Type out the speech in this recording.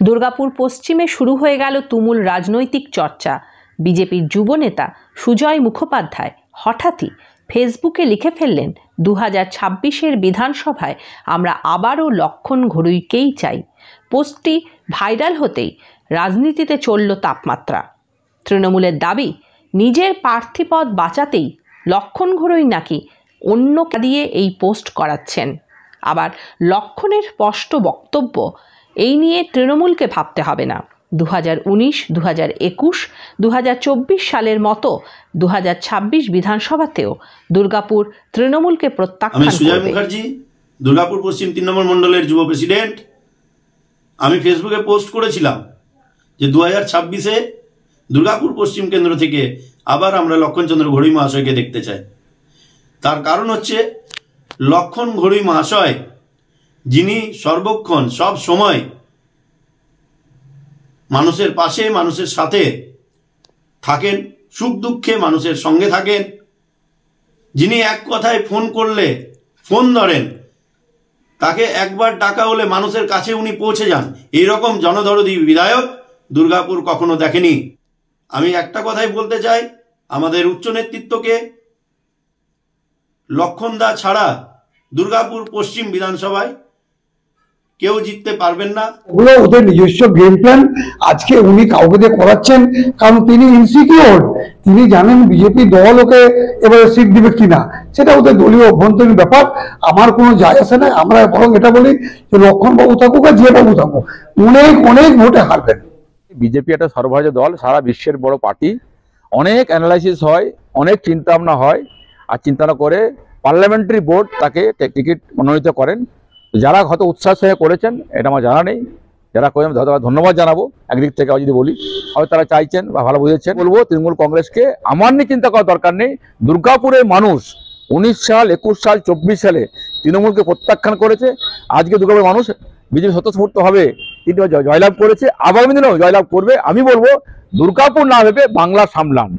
দুর্গাপুর পশ্চিমে শুরু হয়ে গেল তুমুল রাজনৈতিক চর্চা। বিজেপির যুব নেতা সুজয় মুখোপাধ্যায় হঠাৎই ফেসবুকে লিখে ফেললেন, 2026-এর বিধানসভায় আমরা আবারও লক্ষণ ঘড়ুইকেই চাই। পোস্টটি ভাইরাল হতেই রাজনীতিতে চলল তাপমাত্রা। তৃণমূলের দাবি, নিজের প্রার্থীপদ বাঁচাতেই লক্ষণ ঘড়ুই নাকি অন্য দিয়ে এই পোস্ট করাচ্ছেন। আবার লক্ষণের স্পষ্ট বক্তব্য, এই নিয়ে তৃণমূলকে ভাবতে হবে না। 2019, 2021, 2024 সালের মতো 2026 বিধানসভাতেও দুর্গাপুর তৃণমূলকে প্রত্যাখ্যান করবে। আমি সুজয় মুখার্জি, দুর্গাপুর পশ্চিম 3 নম্বর মণ্ডলের যুব প্রেসিডেন্ট। আমি ফেসবুকে পোস্ট করেছিলাম যে 2026-এ দুর্গাপুর পশ্চিম কেন্দ্র থেকে আবার আমরা লক্ষণচন্দ্র ঘড়ুই মহাশয়কে দেখতে চাই। তার কারণ হচ্ছে, লক্ষণ ঘড়ুই মহাশয় যিনি সর্বক্ষণ সব সময় মানুষের পাশে, মানুষের সাথে থাকেন, সুখ দুঃখে মানুষের সঙ্গে থাকেন, যিনি এক কথায় ফোন করলে ফোন ধরেন, তাকে একবার ডাকা হলে মানুষের কাছে উনি পৌঁছে যান, এইরকম জনদরদী বিধায়ক দুর্গাপুর কখনো দেখেনি। আমি একটা কথাই বলতে চাই, আমাদের উচ্চ নেতৃত্বকে, লক্ষণদা ছাড়া দুর্গাপুর পশ্চিম বিধানসভায় কেউ জিততে পারবেন না। ওগুলো ওদের নিজস্ব গেম প্ল্যান। আজকে উনি কাউকে দিয়ে করাচ্ছেন কারণ তিনি ইনসিকিউর। তিনি জানেন বিজেপি দল ওকে এবারে সিট দিবে কিনা, সেটা ওদের দলীয় অভ্যন্তরীণ ব্যাপার। আমার কোনো যায় আসে না। আমরা বরং এটা বলি যে লক্ষণ বাবু থাকুক আর যে বাবু থাকুক, অনেক অনেক ভোটে হারবেন। বিজেপি একটা সর্বভারতীয় দল, সারা বিশ্বের বড় পার্টি। অনেক অ্যানালাইসিস হয়, অনেক চিন্তা ভাবনা হয়, আর চিন্তা করে পার্লামেন্টারি বোর্ড তাকে টিকিট মনোনীত করেন। যারা হয়তো উৎসাহ হয়ে করেছেন এটা আমার জানা নেই, যারা করেন ধন্যবাদ জানাবো। একদিক থেকে যদি বলি, হয়তো তারা চাইছেন বা ভালো বুঝেছেন। বলবো তৃণমূল কংগ্রেসকে আমার নিয়ে চিন্তা করার দরকার নেই। দুর্গাপুরের মানুষ 19 সাল, 21 সাল, 24 সালে তৃণমূলকে প্রত্যাখ্যান করেছে। আজকে দুর্গাপুরের মানুষ বিজেপি স্বতঃস্ফূর্তভাবে জয়লাভ করেছে, আগামী দিনেও জয়লাভ করবে। আমি বলবো দুর্গাপুর না ভেবে বাংলা সামলান।